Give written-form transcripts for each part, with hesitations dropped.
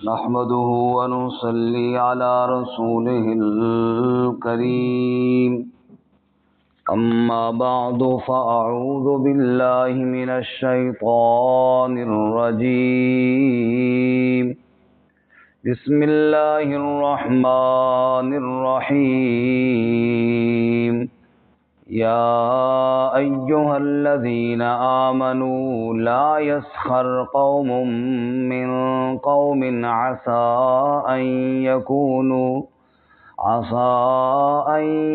نحمده ونصلي على رسوله الكريم أما بعد فأعوذ بالله من الشيطان الرجيم بسم الله الرحمن الرحيم يا أيها الذين آمنوا لا يسخر قوم من قوم عسى أن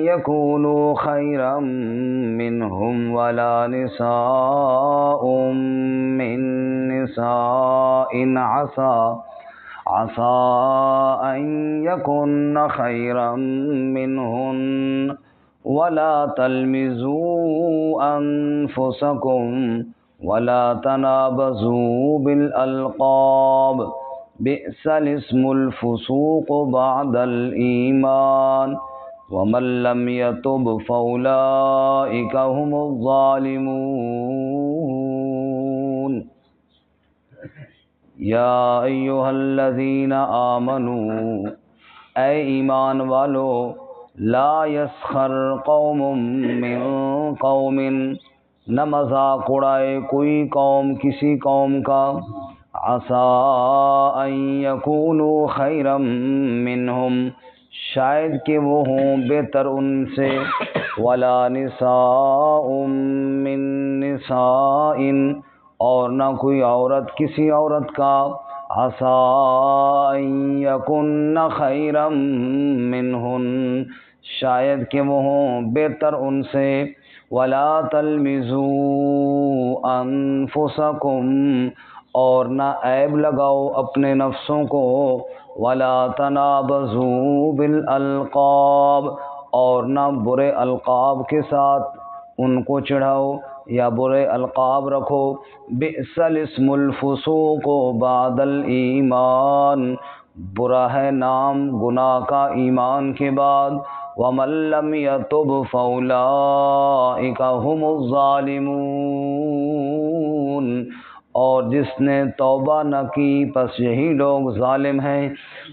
يكونوا خيرا منهم ولا نساء من نساء عسى أن يكن خيرا منهن ولا تلمزوا أنفسكم ولا تنابزوا بالألقاب بئس الاسم الفسوق بعد الإيمان ومن لم يتب فأولئك هم الظالمون یا ایھا الذین آمنوا اے ایمان والو لا یسخر قوم من قوم نہ مذاق اڑائے کوئی قوم کسی قوم کا عسیٰ ان یکونوا خیرا منہم شاید کہ وہ ہوں بہتر ان سے ولا نساء من نساء اور نہ کوئی عورت کسی عورت کا عسیٰ ان یکن خیرا منہن شاید کہ وہ ہوں بہتر ان سے ولا تلمزوا انفسکم اور نہ عیب لگاؤ اپنے نفسوں کو ولا تنابزوا بالالقاب اور نہ برے القاب کے ساتھ ان کو چڑھاؤ یا برے القاب رکھو بئس الاسم الفسوق بعد الایمان برا ہے نام گناہ کا ایمان کے بعد ومن لم یتب فاولئک هم الظالمون اور جس نے توبہ نہ کی پس یہی لوگ ظالم ہیں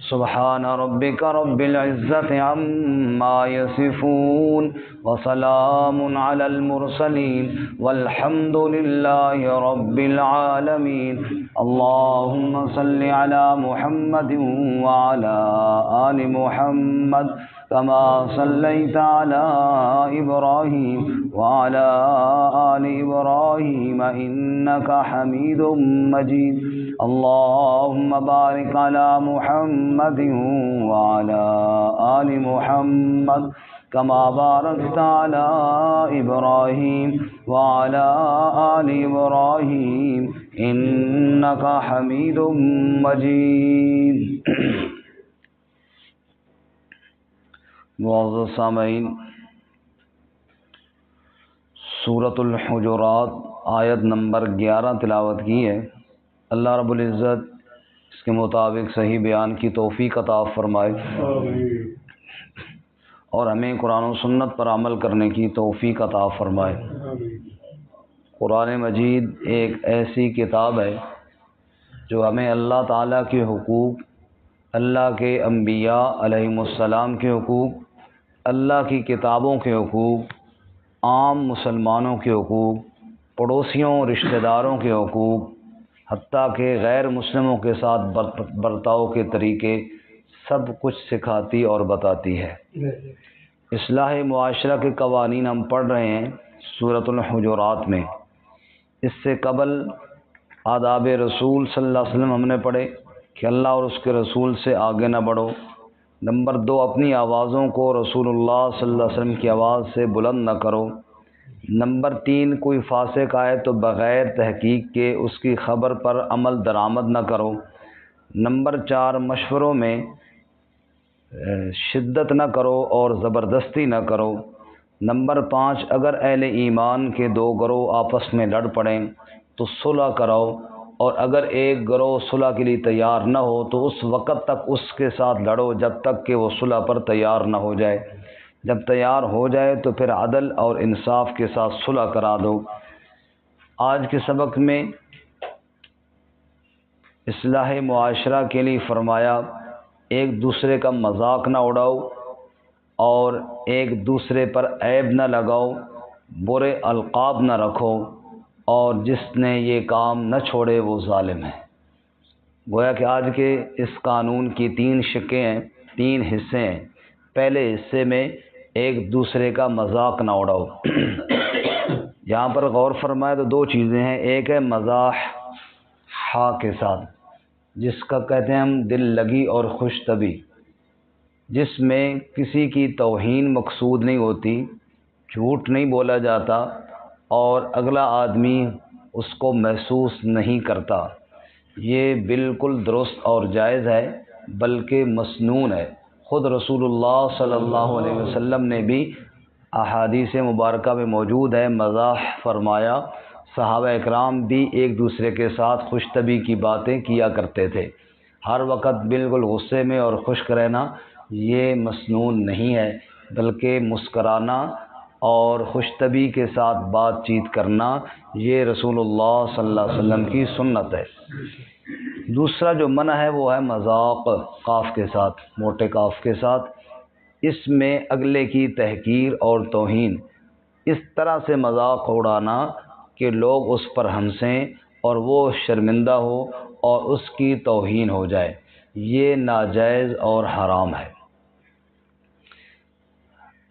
سبحان ربک رب العزت عما یصفون وسلام علی المرسلین والحمد للہ رب العالمین اللہم صل علی محمد وعلی آل محمد كما صليت على إبراهيم وعلى آل إبراهيم إنك حميد مجيد اللهم بارك على محمد وعلى آل محمد كما باركت على إبراهيم وعلى آل إبراهيم إنك حميد مجيد معزز سامعین، سورۃ الحجرات آیت نمبر 11 تلاوت کی ہے۔ اللہ رب العزت اس کے مطابق صحیح بیان کی توفیق عطا فرمائے اور ہمیں قرآن و سنت پر عمل کرنے کی توفیق عطا فرمائے۔ قرآن مجید ایک ایسی کتاب ہے جو ہمیں اللہ تعالیٰ کے حقوق، اللہ کے انبیاء علیہم السلام کے حقوق، اللہ کی کتابوں کے حقوق، عام مسلمانوں کے حقوق، پڑوسیوں رشتہ داروں کے حقوق، حتیٰ کہ غیر مسلموں کے ساتھ برتاؤ کے طریقے سب کچھ سکھاتی اور بتاتی ہے۔ اصلاح معاشرہ کے قوانین ہم پڑھ رہے ہیں سورۃ الحجرات میں۔ اس سے قبل آداب رسول صلی اللہ علیہ وسلم ہم نے پڑھے کہ اللہ اور اس کے رسول سے آگے نہ بڑھو۔ نمبر 2، اپنی آوازوں کو رسول اللہ صلی اللہ علیہ وسلم کی آواز سے بلند نہ کرو۔ نمبر 3، کوئی فاسق آئے تو بغیر تحقیق کے اس کی خبر پر عمل درآمد نہ کرو۔ نمبر 4، مشوروں میں شدت نہ کرو اور زبردستی نہ کرو۔ نمبر 5، اگر اہل ایمان کے 2 گروہ آپس میں لڑ پڑیں تو صلح کراؤ، اور اگر ایک گروہ صلح کے لیے تیار نہ ہو تو اس وقت تک اس کے ساتھ لڑو جب تک کہ وہ صلح پر تیار نہ ہو جائے۔ جب تیار ہو جائے تو پھر عدل اور انصاف کے ساتھ صلح کرا دو۔ آج کے سبق میں اصلاح معاشرہ کے لیے فرمایا ایک دوسرے کا مذاق نہ اڑاؤ اور ایک دوسرے پر عیب نہ لگاؤ، برے القاب نہ رکھو، اور جس نے یہ کام نہ چھوڑے وہ ظالم ہے۔ گویا کہ آج کے اس قانون کی 3 شقیں ہیں، 3 حصے ہیں۔ پہلے حصے میں ایک دوسرے کا مذاق نہ اڑاؤ۔ یہاں پر غور فرمائے تو 2 چیزیں ہیں، ایک ہے مزاح ہا کے ساتھ، جس کا کہتے ہیں ہم دل لگی اور خوش طبعی، جس میں کسی کی توہین مقصود نہیں ہوتی، جھوٹ نہیں بولا جاتا اور اگلا آدمی اس کو محسوس نہیں کرتا۔ یہ بالکل درست اور جائز ہے، بلکہ مسنون ہے۔ خود رسول اللہ صلی اللہ علیہ وسلم نے بھی احادیث مبارکہ میں موجود ہے، مزاح فرمایا۔ صحابہ اکرام بھی ایک دوسرے کے ساتھ خوش طبعی کی باتیں کیا کرتے تھے۔ ہر وقت بالکل غصے میں اور خشک رہنا یہ مسنون نہیں ہے، بلکہ مسکرانا اور خوش طبعی کے ساتھ بات چیت کرنا یہ رسول اللہ صلی اللہ علیہ وسلم کی سنت ہے۔ دوسرا جو منع ہے وہ ہے مذاق، قاف کے ساتھ، موٹے قاف کے ساتھ۔ اس میں اگلے کی تحقیر اور توہین، اس طرح سے مذاق اڑانا کہ لوگ اس پر ہنسیں اور وہ شرمندہ ہو اور اس کی توہین ہو جائے، یہ ناجائز اور حرام ہے۔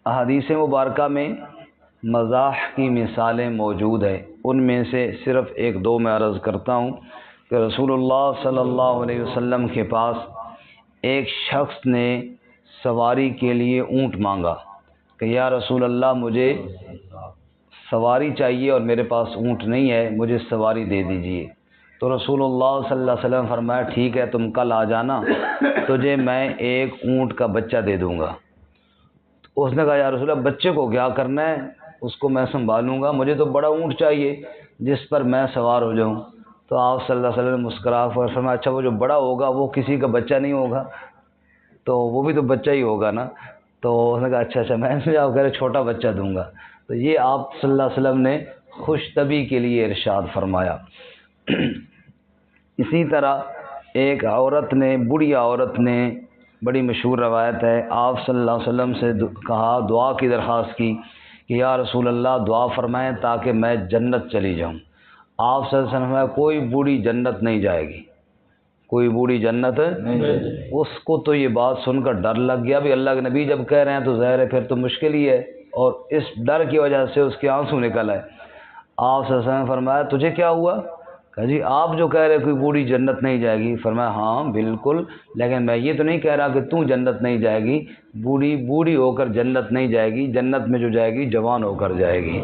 احادیث مبارکہ میں مزاح کی مثالیں موجود ہیں، ان میں سے صرف 1-2 میں عرض کرتا ہوں کہ رسول اللہ صلی اللہ علیہ وسلم کے پاس ایک شخص نے سواری کے لیے اونٹ مانگا کہ یا رسول اللہ مجھے سواری چاہیے اور میرے پاس اونٹ نہیں ہے، مجھے سواری دے دیجیے۔ تو رسول اللہ صلی اللہ علیہ وسلم فرمایا ٹھیک ہے، تم کل آ جانا، تجھے میں ایک اونٹ کا بچہ دے دوں گا۔ اس نے کہا یا رسول اللہ بچے کو کیا کرنا ہے، اس کو میں سنبھالوں گا، مجھے تو بڑا اونٹ چاہیے جس پر میں سوار ہو جاؤں۔ تو آپ صلی اللہ علیہ وسلم مسکرا کر فرمایا اچھا وہ جو بڑا ہوگا وہ کسی کا بچہ نہیں ہوگا، تو وہ بھی تو بچہ ہی ہوگا نا۔ تو اس نے کہا اچھا میں نے آپ کہہ رہے چھوٹا بچہ دوں گا۔ تو یہ آپ صلی اللہ علیہ وسلم نے خوش طبعی کے لیے ارشاد فرمایا۔ اسی طرح ایک عورت نے، بوڑھی عورت نے، بڑی مشہور روایت ہے، آپ صلی اللہ علیہ وسلم سے کہا، دعا کی درخواست کی کہ یا رسول اللہ دعا فرمائیں تاکہ میں جنت چلی جاؤں۔ آپ صلی اللہ علیہ وسلم فرمایا کوئی بوڑھی جنت نہیں جائے گی، کوئی بوڑھی جنت نہیں جائے گی۔ اس کو تو یہ بات سن کر ڈر لگ گیا، بھی اللہ کے نبی جب کہہ رہے ہیں تو ظاہر ہے پھر تو مشکل ہی ہے، اور اس ڈر کی وجہ سے اس کے آنسو نکل آئے۔ آپ صلی اللہ علیہ وسلم نے فرمایا تجھے کیا ہوا؟ کہا جی آپ جو کہہ رہے کوئی بوڑھی جنت نہیں جائے گی۔ فرمایا ہاں بالکل، لیکن میں یہ تو نہیں کہہ رہا کہ تو جنت نہیں جائے گی، بوڑھی ہو کر جنت نہیں جائے گی، جنت میں جو جائے گی جوان ہو کر جائے گی۔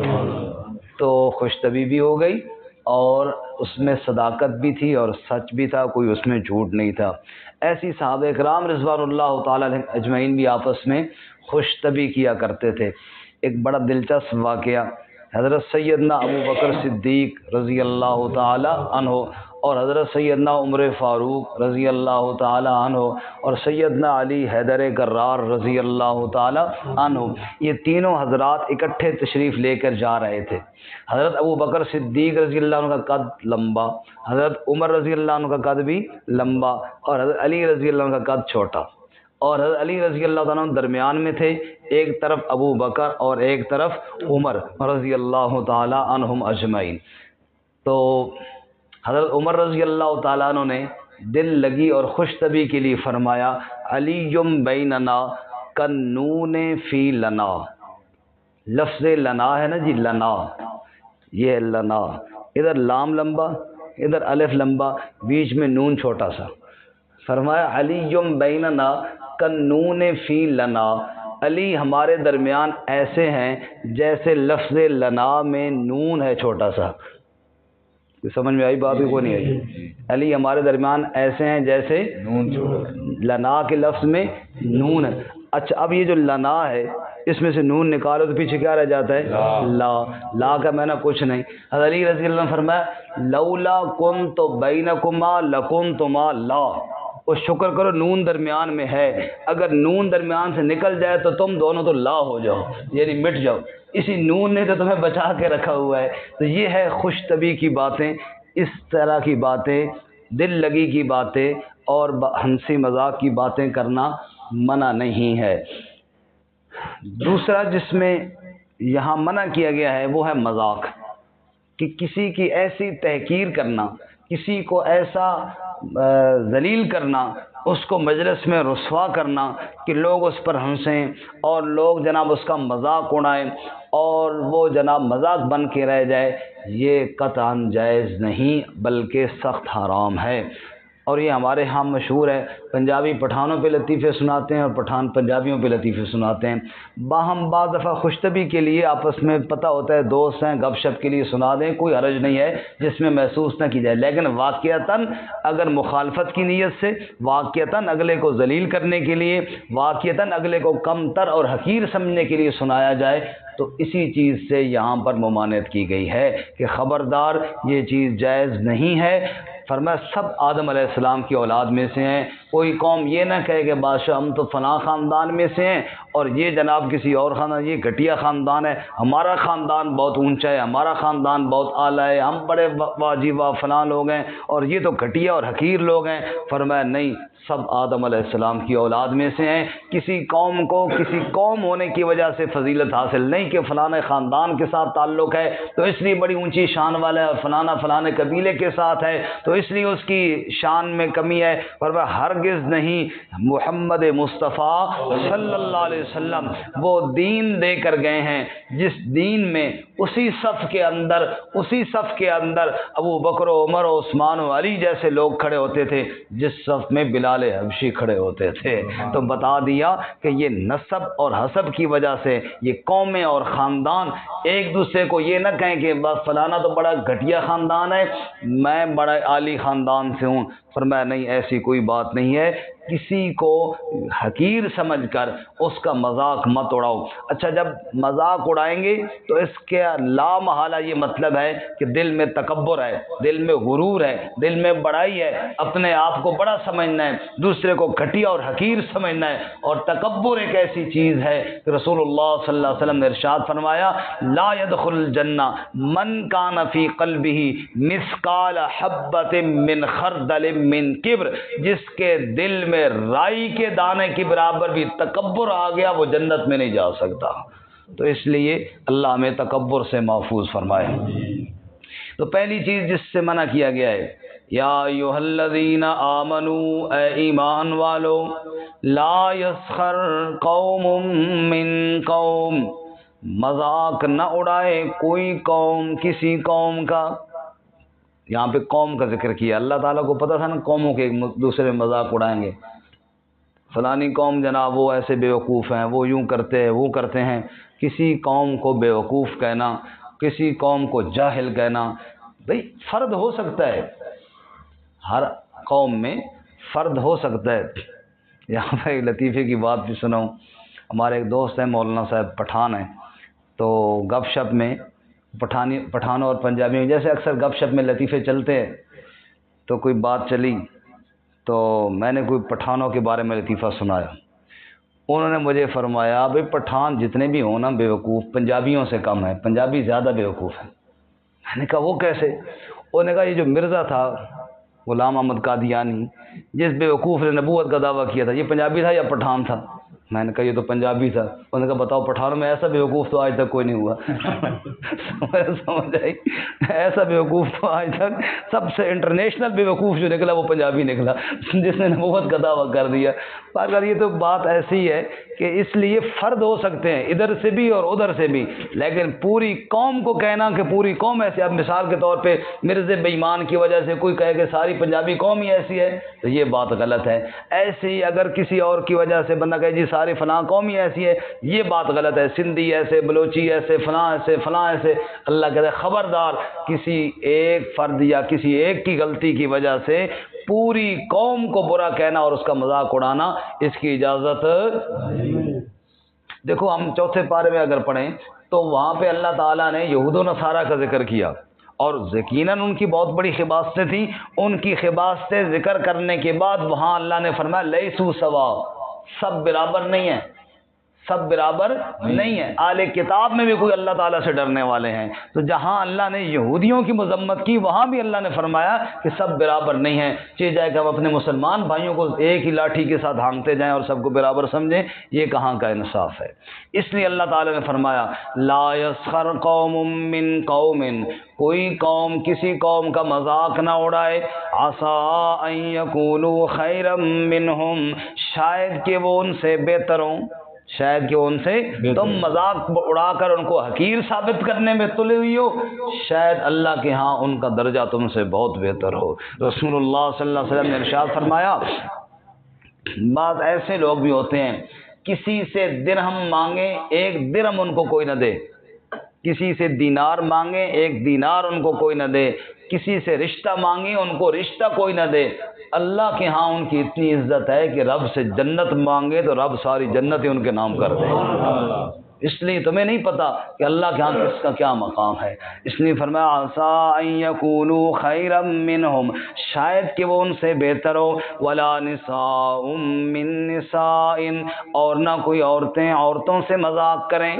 تو خوش طبعی بھی ہو گئی اور اس میں صداقت بھی تھی اور سچ بھی تھا، کوئی اس میں جھوٹ نہیں تھا۔ ایسی صحابہ اکرام رضوان اللہ تعالی علیہم اجمعین بھی آپس میں خوش طبعی کیا کرتے تھے۔ ایک بڑا دلچسپ واقعہ، حضرت سیدنا ابو بکر صدیق رضی اللہ تعالی عنہ اور حضرت سیدنا عمر فاروق رضی اللہ تعالی عنہ اور سیدنا علی حیدر کرار رضی اللہ تعالی عنہ، یہ تینوں حضرات اکٹھے تشریف لے کر جا رہے تھے۔ حضرت ابو بکر صدیق رضی اللہ عنہ کا قد لمبا، حضرت عمر رضی اللہ عنہ کا قد بھی لمبا، اور حضرت علی رضی اللہ عنہ کا قد چھوٹا، اور حضرت علی رضی اللہ تعالیٰ عنہ درمیان میں تھے، ایک طرف ابو بکر اور ایک طرف عمر رضی اللہ تعالیٰ عنہم اجمعین۔ تو حضرت عمر رضی اللہ تعالیٰ عنہ نے دل لگی اور خوش طبعی کے لیے فرمایا علی بیننا کنون فی لنا۔ لفظ لنا ہے نا جی، لنا، یہ لنا، ادھر لام لمبا ادھر الف لمبا، بیچ میں نون چھوٹا سا۔ فرمایا علی بیننا کنون فی لنا، علی ہمارے درمیان ایسے ہیں جیسے لفظ لنا میں نون ہے چھوٹا سا۔ سمجھ میں آئی بات ہی کوئی نہیں آئی؟ علی ہمارے درمیان ایسے ہیں جیسے لنا کے لفظ میں نون ہے۔ اچھا اب یہ جو لنا ہے اس میں سے نون نکالو تو پیچھے کیا رہ جاتا ہے؟ لا۔ لا کا معنی کچھ نہیں۔ حضرت علی رضی اللہ عنہ فرمایا لولا کنت بینکما لکنتما لا، وہ شکر کرو نون درمیان میں ہے، اگر نون درمیان سے نکل جائے تو تم دونوں تو لا ہو جاؤ، یعنی مٹ جاؤ، اسی نون نے تو تمہیں بچا کے رکھا ہوا ہے۔ تو یہ ہے خوش طبعی کی باتیں، اس طرح کی باتیں دل لگی کی باتیں اور ہنسی مذاق کی باتیں کرنا منع نہیں ہے۔ دوسرا جس میں یہاں منع کیا گیا ہے وہ ہے مذاق، کہ کسی کی ایسی تحقیر کرنا، کسی کو ایسا ذلیل کرنا، اس کو مجلس میں رسوا کرنا کہ لوگ اس پر ہنسیں اور لوگ جناب اس کا مذاق اڑائیں اور وہ جناب مذاق بن کے رہ جائے، یہ قطعاً جائز نہیں بلکہ سخت حرام ہے۔ اور یہ ہمارے ہاں مشہور ہے، پنجابی پٹھانوں پہ لطیفے سناتے ہیں اور پٹھان پنجابیوں پہ لطیفے سناتے ہیں۔ باہم بعض دفعہ خوشطبی کے لیے آپس میں پتہ ہوتا ہے دوست ہیں، گپ شپ کے لیے سنا دیں، کوئی حرج نہیں ہے جس میں محسوس نہ کی جائے، لیکن واقعتاً اگر مخالفت کی نیت سے، واقعتاً اگلے کو ذلیل کرنے کے لیے، واقعتاً اگلے کو کم تر اور حقیر سمجھنے کے لیے سنایا جائے تو اسی چیز سے یہاں پر ممانعت کی گئی ہے کہ خبردار یہ چیز جائز نہیں ہے۔ فرمایا سب آدم علیہ السلام کی اولاد میں سے ہیں، کوئی قوم یہ نہ کہے کہ بادشاہ ہم تو فلاں خاندان میں سے ہیں اور یہ جناب کسی اور خاندان، یہ گھٹیا خاندان ہے، ہمارا خاندان بہت اونچا ہے، ہمارا خاندان بہت اعلیٰ ہے، ہم بڑے واجب فلاں لوگ ہیں اور یہ تو گھٹیا اور حقیر لوگ ہیں۔ فرمایا نہیں، سب آدم علیہ السلام کی اولاد میں سے ہیں، کسی قوم کو کسی قوم ہونے کی وجہ سے فضیلت حاصل نہیں کہ فلاں خاندان کے ساتھ تعلق ہے تو اس لیے بڑی اونچی شان والا ہے، فلاں قبیلے کے ساتھ ہے تو اس لیے اس کی شان میں کمی ہے۔ فرمایا ہرگز نہیں، محمد مصطفیٰ صلی اللہ علیہ وسلم وہ دین دے کر گئے ہیں جس دین میں اسی صف کے اندر ابو بکر و عمر و عثمان و علی جیسے لوگ کھڑے ہوتے تھے، جس صف میں بلال حبشی کھڑے ہوتے تھے۔ تو بتا دیا کہ یہ نسب اور حسب کی وجہ سے یہ قومیں اور خاندان ایک دوسرے کو یہ نہ کہیں کہ بس فلانا تو بڑا گھٹیا خاندان ہے، میں بڑا عالی خاندان سے ہوں۔ فرمایا نہیں، ایسی کوئی بات نہیں ہے، کسی کو حقیر سمجھ کر اس کا مذاق مت اڑاؤ۔ اچھا، جب مذاق اڑائیں گے تو اس کے لا محالہ یہ مطلب ہے کہ دل میں تکبر ہے، دل میں غرور ہے، دل میں بڑائی ہے، اپنے آپ کو بڑا سمجھنا ہے، دوسرے کو گھٹیا اور حقیر سمجھنا ہے۔ اور تکبر ایک ایسی چیز ہے کہ رسول اللہ صلی اللہ علیہ وسلم نے ارشاد فرمایا لا يدخل الجنہ من کان فی قلبہ مثقال حبۃ من خردل من کبر، جس کے دل میں رائی کے دانے کے برابر بھی تکبر آ گیا وہ جنت میں نہیں جا سکتا۔ تو اس لیے اللہ ہمیں تکبر سے محفوظ فرمائے۔ تو پہلی چیز جس سے منع کیا گیا ہے، یا ایھا الذین آمنوا، اے ایمان والو، لا یسخر قوم من قوم، مذاق نہ اڑائے کوئی قوم کسی قوم کا۔ یہاں پہ قوم کا ذکر کیا، اللہ تعالیٰ کو پتہ تھا نا قوموں کے ایک دوسرے مذاق اڑائیں گے، فلانی قوم جناب وہ ایسے بیوقوف ہیں، وہ یوں کرتے ہیں وہ کرتے ہیں۔ کسی قوم کو بیوقوف کہنا، کسی قوم کو جاہل کہنا، بھئی فرد ہو سکتا ہے، ہر قوم میں فرد ہو سکتا ہے۔ یہاں پہ ایک لطیفے کی بات بھی سناؤں، ہمارے ایک دوست ہیں مولانا صاحب، پٹھان ہیں، تو گپ شپ میں پٹھانوں اور پنجابیوں جیسے اکثر گپ شپ میں لطیفے چلتے ہیں، تو کوئی بات چلی تو میں نے کوئی پٹھانوں کے بارے میں لطیفہ سنایا۔ انہوں نے مجھے فرمایا بھئی پٹھان جتنے بھی ہوں نا بیوقوف پنجابیوں سے کم ہیں، پنجابی زیادہ بیوقوف ہیں۔ میں نے کہا وہ کیسے؟ انہوں نے کہا یہ جو مرزا تھا غلام احمد قادیانی، جس بیوقوف نے نبوت کا دعویٰ کیا تھا، یہ پنجابی تھا یا پٹھان تھا؟ میں نے کہا یہ تو پنجابی تھا۔ انہوں نے کہا بتاؤ پٹھانوں میں ایسا بیوقوف تو آج تک کوئی نہیں ہوا۔ سمجھ آئی؟ ایسا بیوقوف تو آج تک سب سے انٹرنیشنل بیوقوف جو نکلا وہ پنجابی نکلا، جس نے نبوت کا دعویٰ کر دیا۔ اگر یہ تو بات ایسی ہے کہ اس لیے فرد ہو سکتے ہیں ادھر سے بھی اور ادھر سے بھی، لیکن پوری قوم کو کہنا کہ پوری قوم ایسے، اب مثال کے طور پہ مرزا بے ایمان کی وجہ سے کوئی کہے کہ ساری پنجابی قوم ہی ایسی ہے تو یہ بات غلط ہے۔ ایسے ہی اگر کسی اور کی وجہ سے بندہ کہے جی ساری فلاں قوم ہی ایسی ہے، یہ بات غلط ہے، سندھی ایسے، بلوچی ایسے، فلاں ایسے، فلاں ایسے۔ اللہ کہتا ہے خبردار، کسی ایک فرد یا کسی ایک کی غلطی کی وجہ سے پوری قوم کو برا کہنا اور اس کا مذاق اڑانا، اس کی اجازت۔ دیکھو ہم چوتھے پارے میں اگر پڑھیں تو وہاں پہ اللہ تعالیٰ نے یہود و نصارہ کا ذکر کیا اور یقیناً ان کی بہت بڑی خباثتیں تھیں۔ ان کی خباثتیں ذکر کرنے کے بعد وہاں اللہ نے فرمایا لیسوا سوا، سب برابر نہیں ہیں، سب برابر نہیں ہے. اہل کتاب میں بھی کوئی اللہ تعالیٰ سے ڈرنے والے ہیں. تو جہاں اللہ نے یہودیوں کی مذمت کی وہاں بھی اللہ نے فرمایا کہ سب برابر نہیں ہیں. چاہے جائے کہ ہم اپنے مسلمان بھائیوں کو ایک ہی لاٹھی کے ساتھ ہانکتے جائیں اور سب کو برابر سمجھیں، یہ کہاں کا انصاف ہے. اس لیے اللہ تعالیٰ نے فرمایا لا یسخر قوم من قوم، کوئی قوم کسی قوم کا مذاق نہ اڑائے. عسیٰ ان یکونوا خیرا منہم، شاید کہ وہ ان سے بہتر ہوں، شاید کہ ان سے تم مذاق اڑا کر ان کو حقیر ثابت کرنے میں تلے ہوئی ہو، شاید اللہ کے ہاں ان کا درجہ تم سے بہت بہتر ہو. رسول اللہ صلی اللہ علیہ وسلم نے ارشاد فرمایا بعض ایسے لوگ بھی ہوتے ہیں کسی سے درہم مانگے ایک درہم ان کو کوئی نہ دے، کسی سے دینار مانگے ایک دینار ان کو کوئی نہ دے، کسی سے رشتہ مانگے ان کو رشتہ کوئی نہ دے. اللہ کے ہاں ان کی اتنی عزت ہے کہ رب سے جنت مانگے تو رب ساری جنتیں ان کے نام کر دے. اس لیے تمہیں نہیں پتا کہ اللہ کے ہاں کس کا کیا مقام ہے. اس لیے فرمایا عسیٰ ان یکونوا خیرا منہم، شاید کہ وہ ان سے بہتر ہو. ولا نساء من نساء، اور نہ کوئی عورتیں عورتوں سے مذاق کریں.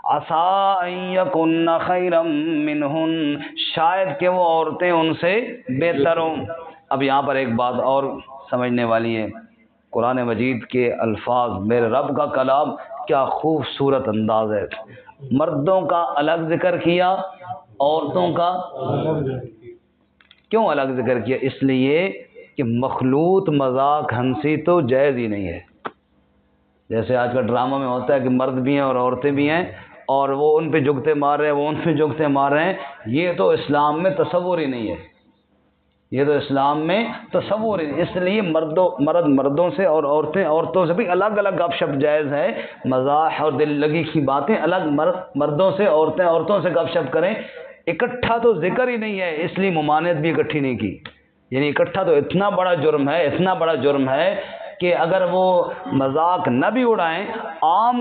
عسیٰ ان یکن خیرا منہن، شاید کہ وہ عورتیں ان سے بہتر ہوں. اب یہاں پر ایک بات اور سمجھنے والی ہے. قرآن مجید کے الفاظ، میرے رب کا کلام کیا خوبصورت انداز ہے. مردوں کا الگ ذکر کیا، عورتوں کا کیوں الگ ذکر کیا؟ اس لیے کہ مخلوط مذاق ہنسی تو جائز ہی نہیں ہے. جیسے آج کا ڈرامہ میں ہوتا ہے کہ مرد بھی ہیں اور عورتیں بھی ہیں اور وہ ان پہ جگتے مار رہے ہیں، وہ ان پہ جگتے مار رہے ہیں. یہ تو اسلام میں تصور ہی نہیں ہے، یہ تو اسلام میں تصور ہی نہیں. اس لیے مرد مردوں سے اور عورتیں عورتوں سے بھی الگ الگ گپ شپ جائز ہے. مزاح اور دل لگی کی باتیں الگ مردوں سے، عورتیں عورتوں سے گپ شپ کریں. اکٹھا تو ذکر ہی نہیں ہے، اس لیے ممانعت بھی اکٹھی نہیں کی. یعنی اکٹھا تو اتنا بڑا جرم ہے، اتنا بڑا جرم ہے کہ اگر وہ مذاق نہ بھی اڑائیں، عام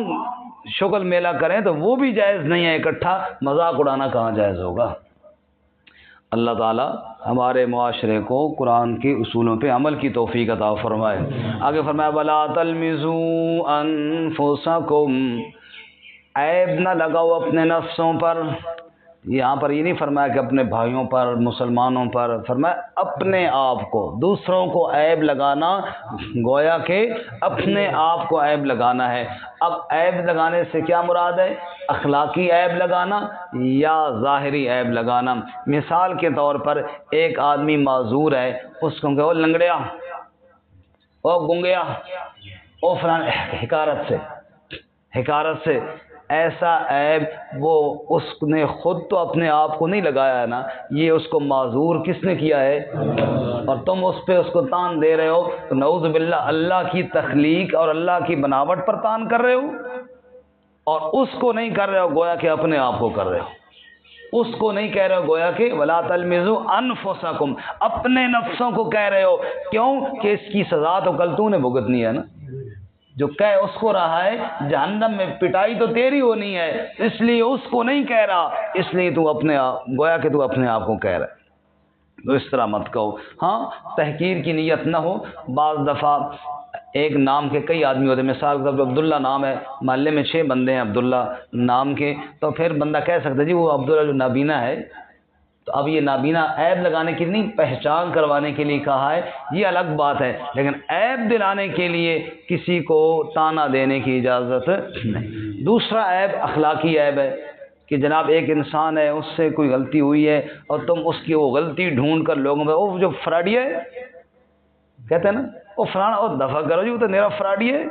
شغل میلہ کریں تو وہ بھی جائز نہیں ہے. اکٹھا مذاق اڑانا کہاں جائز ہوگا؟ اللہ تعالیٰ ہمارے معاشرے کو قرآن کے اصولوں پہ عمل کی توفیق عطا فرمائے. آگے فرمایا وَلَا تَلْمِزُوا أَنفُسَكُمْ، عیب نہ لگاؤ اپنے نفسوں پر. یہاں پر یہ نہیں فرمایا کہ اپنے بھائیوں پر، مسلمانوں پر، فرمایا اپنے آپ کو. دوسروں کو عیب لگانا گویا کہ اپنے آپ کو عیب لگانا ہے. اب عیب لگانے سے کیا مراد ہے؟ اخلاقی عیب لگانا یا ظاہری عیب لگانا؟ مثال کے طور پر ایک آدمی معذور ہے، اس کو کہ لنگڑیا، او گنگیا، او فلان، حکارت سے ایسا عیب وہ اس نے خود تو اپنے آپ کو نہیں لگایا ہے نا، یہ اس کو معذور کس نے کیا ہے؟ اور تم اس پہ اس کو تان دے رہے ہو تو نعوذ باللہ اللہ کی تخلیق اور اللہ کی بناوٹ پر تان کر رہے ہو، اور اس کو نہیں کر رہے ہو، گویا کہ اپنے آپ کو کر رہے ہو. اس کو نہیں کہہ رہے ہو، گویا کہ ولا تلمزوا انفسکم، اپنے نفسوں کو کہہ رہے ہو. کیوں کہ اس کی سزا تو کل تو نے بھگتنی ہے نا. جو کہہ اس کو رہا ہے جہنم میں پٹائی تو تیری ہونی ہے، اس لیے اس کو نہیں کہہ رہا، اس لیے تو اپنے گویا کہ تو اپنے آپ کو کہہ رہا ہے. تو اس طرح مت کہو. ہاں تحقیر کی نیت نہ ہو. بعض دفعہ ایک نام کے کئی آدمی ہوتے ہیں، مثال کے طور پہ عبداللہ نام ہے، محلے میں 6 بندے ہیں عبداللہ نام کے، تو پھر بندہ کہہ سکتا ہے جی وہ عبداللہ جو نابینا ہے. تو اب یہ نابینا عیب لگانے کے لیے نہیں، پہچان کروانے کے لیے کہا ہے، یہ الگ بات ہے. لیکن عیب دلانے کے لیے کسی کو تانا دینے کی اجازت نہیں. دوسرا عیب اخلاقی عیب ہے کہ جناب ایک انسان ہے، اس سے کوئی غلطی ہوئی ہے اور تم اس کی وہ غلطی ڈھونڈ کر لوگوں میں وہ جو فراڈی ہے کہتے ہیں نا، وہ فلانا، وہ دفع کرو جی، وہ تو میرا فراڈی ہے،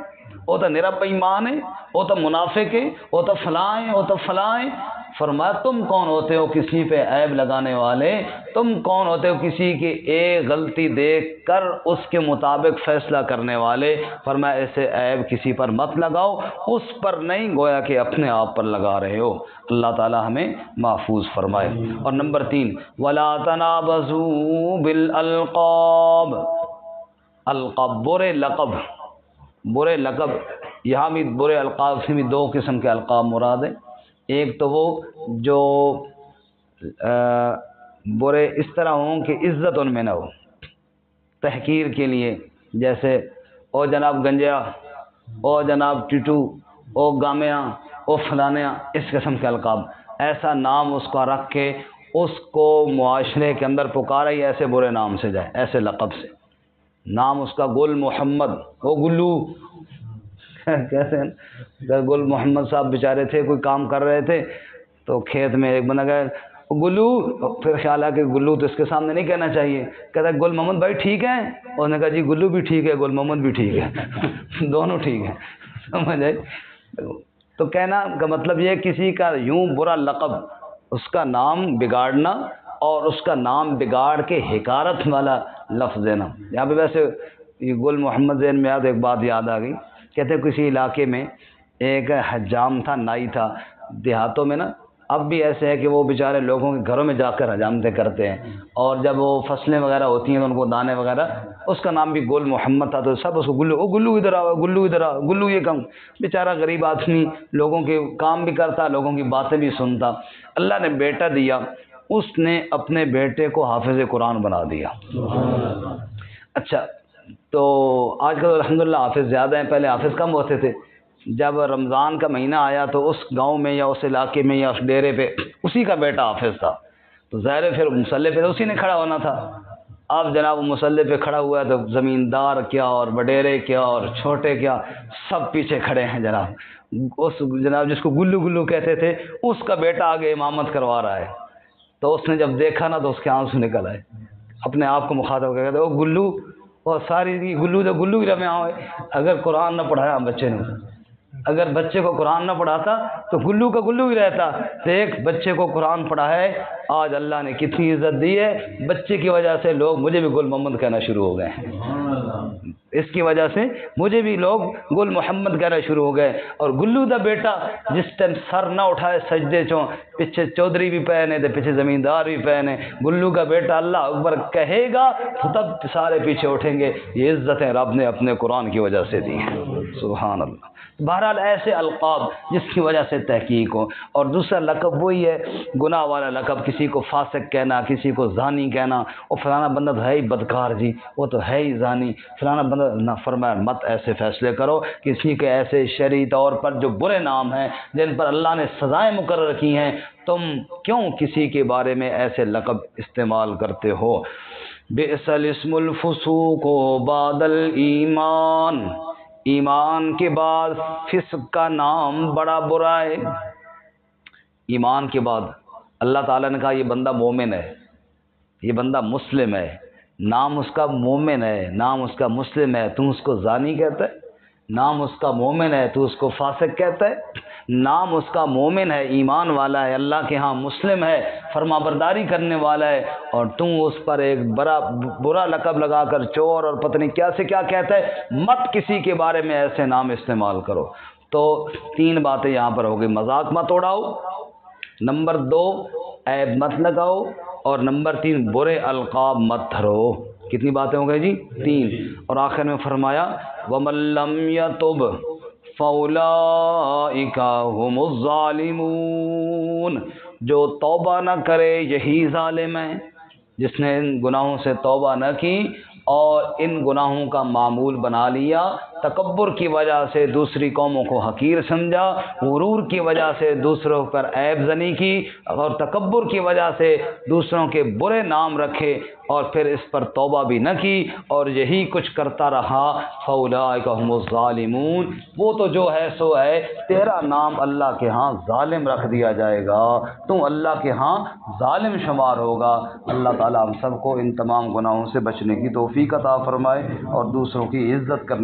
وہ تو میرا بےایمان ہے، وہ تو منافق ہے، وہ تو فلاں ہے، وہ تو فلاں ہے. فرمایا تم کون ہوتے ہو کسی پہ عیب لگانے والے؟ تم کون ہوتے ہو کسی کی ایک غلطی دیکھ کر اس کے مطابق فیصلہ کرنے والے؟ فرمایا ایسے عیب کسی پر مت لگاؤ، اس پر نہیں، گویا کہ اپنے آپ پر لگا رہے ہو. اللہ تعالی ہمیں محفوظ فرمائے. اور نمبر 3 وَلَا تَنَابَزُوا بِالْأَلْقَابِ، القاب برے لقب. یہاں بھی برے القاب سے بھی 2 قسم کے القاب مراد ہیں. ایک تو وہ جو برے اس طرح ہوں کہ عزت ان میں نہ ہو، تحقیر کے لیے، جیسے او جناب گنجیا، او جناب ٹیٹو، او گامیاں، او فلانیاں، اس قسم کے القاب، ایسا نام اس کا رکھ کے اس کو معاشرے کے اندر پکارا ہی ایسے برے نام سے جائے، ایسے لقب سے. نام اس کا گل محمد، او گلو کیسے گل محمد صاحب بیچارے تھے، کوئی کام کر رہے تھے تو کھیت میں ایک بندہ گیا گلو، پھر خیال آیا کہ گلو تو اس کے سامنے نہیں کہنا چاہیے، کہتا ہے گل محمد بھائی ٹھیک ہے؟ انہوں نے کہا جی گلو بھی ٹھیک ہے، گل محمد بھی ٹھیک ہے دونوں ٹھیک ہیں. سمجھ آئی؟ تو کہنا کا مطلب یہ کسی کا یوں برا لقب، اس کا نام بگاڑنا اور اس کا نام بگاڑ کے حقارت والا لفظ دینا. یہاں پہ ویسے یہ گل محمد ذہن میں ایک بات یاد آ گئی. کہتے ہیں کسی علاقے میں ایک حجام تھا، نائی تھا. دیہاتوں میں نا اب بھی ایسے ہے کہ وہ بیچارے لوگوں کے گھروں میں جا کر حجامتیں کرتے ہیں، اور جب وہ فصلیں وغیرہ ہوتی ہیں تو ان کو دانے وغیرہ، اس کا نام بھی گل محمد تھا تو سب اس کو گلو، او گلو ادھر آؤ، گلو ادھر آؤ، گلو یہ کم. بیچارہ غریب آدمی لوگوں کے کام بھی کرتا، لوگوں کی باتیں بھی سنتا. اللہ نے بیٹا دیا، اس نے اپنے بیٹے کو حافظ قرآن بنا دیا. اچھا تو آج کل الحمدللہ حافظ زیادہ ہیں، پہلے حافظ کم ہوتے تھے. جب رمضان کا مہینہ آیا تو اس گاؤں میں یا اس علاقے میں یا اس ڈیرے پہ اسی کا بیٹا حافظ تھا، تو ظاہر ہے پھر مصلی پہ تو اسی نے کھڑا ہونا تھا. اب جناب مصلی پہ کھڑا ہوا ہے تو زمیندار کیا اور وڈیرے کیا اور چھوٹے کیا سب پیچھے کھڑے ہیں جناب. اس جناب جس کو گلو گلو کہتے تھے اس کا بیٹا آگے امامت کروا رہا ہے. تو اس نے جب دیکھا نا تو اس کے آنسو نکل آئے، اپنے آپ کو مخاطب کر کے وہ گلو، اور ساری گلو تو گلو ہی رمے آئے. اگر قرآن نہ پڑھایا بچے نے، اگر بچے کو قرآن نہ پڑھاتا تو گلو کا گلو ہی رہتا. تو ایک بچے کو قرآن پڑھا ہے، آج اللہ نے کتنی عزت دی ہے. بچے کی وجہ سے لوگ مجھے بھی گل محمد کہنا شروع ہو گئے ہیں، اس کی وجہ سے مجھے بھی لوگ گل محمد کہنا شروع ہو گئے. اور گلو دا بیٹا جس ٹائم سر نہ اٹھائے سجدے چوں، پیچھے چودھری بھی پہنے تھے، پیچھے زمیندار بھی پہنے، گلو کا بیٹا اللہ اکبر کہے گا تو تب سارے پیچھے اٹھیں گے. یہ عزتیں رب نے اپنے قرآن کی وجہ سے دی ہیں. سبحان اللہ. بہرحال ایسے القاب جس کی وجہ سے تحقیق ہو. اور دوسرا لقب وہی ہے گناہ والا لقب، کسی کو فاسق کہنا، کسی کو زانی کہنا، اور فلانا بندہ تو ہے ہی بدکار جی، وہ تو ہے ہی زانی، فلانا بندہ نہ. فرمایا مت ایسے فیصلے کرو. کسی کے ایسے شرعی طور پر جو برے نام ہیں جن پر اللہ نے سزائیں مقرر کی ہیں، تم کیوں کسی کے بارے میں ایسے لقب استعمال کرتے ہو؟ بئس الاسم الفسوق بعد الایمان، ایمان کے بعد فسق کا نام بڑا برا ہے. ایمان کے بعد اللہ تعالیٰ نے کہا یہ بندہ مومن ہے، یہ بندہ مسلم ہے، نام اس کا مومن ہے، نام اس کا مسلم ہے، تم اس کو زانی کہتا ہے. نام اس کا مومن ہے تو اس کو فاسق کہتا ہے. نام اس کا مومن ہے، ایمان والا ہے، اللہ کے ہاں مسلم ہے، فرما برداری کرنے والا ہے، اور تم اس پر ایک برا لقب لگا کر چور اور پتہ نہیں کیا سے کیا کہتا ہے. مت کسی کے بارے میں ایسے نام استعمال کرو. تو تین باتیں یہاں پر ہو گئی. مذاق مت اڑاؤ، نمبر 2 عیب مت لگاؤ، اور نمبر 3 برے القاب مت دھرو. کتنی باتیں ہو گئی جی؟ 3. اور آخر میں فرمایا وَمَن لَّمْ يَتُبْ فَأُولَٰئِكَ هُمُ الظَّالِمُونَ، جو توبہ نہ کرے یہی ظالم ہے. جس نے ان گناہوں سے توبہ نہ کی اور ان گناہوں کا معمول بنا لیا، تکبر کی وجہ سے دوسری قوموں کو حقیر سمجھا، غرور کی وجہ سے دوسروں پر عیب زنی کی، اور تکبر کی وجہ سے دوسروں کے برے نام رکھے اور پھر اس پر توبہ بھی نہ کی اور یہی کچھ کرتا رہا، فَأُولَٰئِكَ هُمُ الظَّالِمُونَ، وہ تو جو ہے سو ہے، تیرا نام اللہ کے ہاں ظالم رکھ دیا جائے گا، تم اللہ کے ہاں ظالم شمار ہوگا. اللہ تعالیٰ ہم سب کو ان تمام گناہوں سے بچنے کی توفیق عطا فرمائے اور دوسروں کی عزت کرنے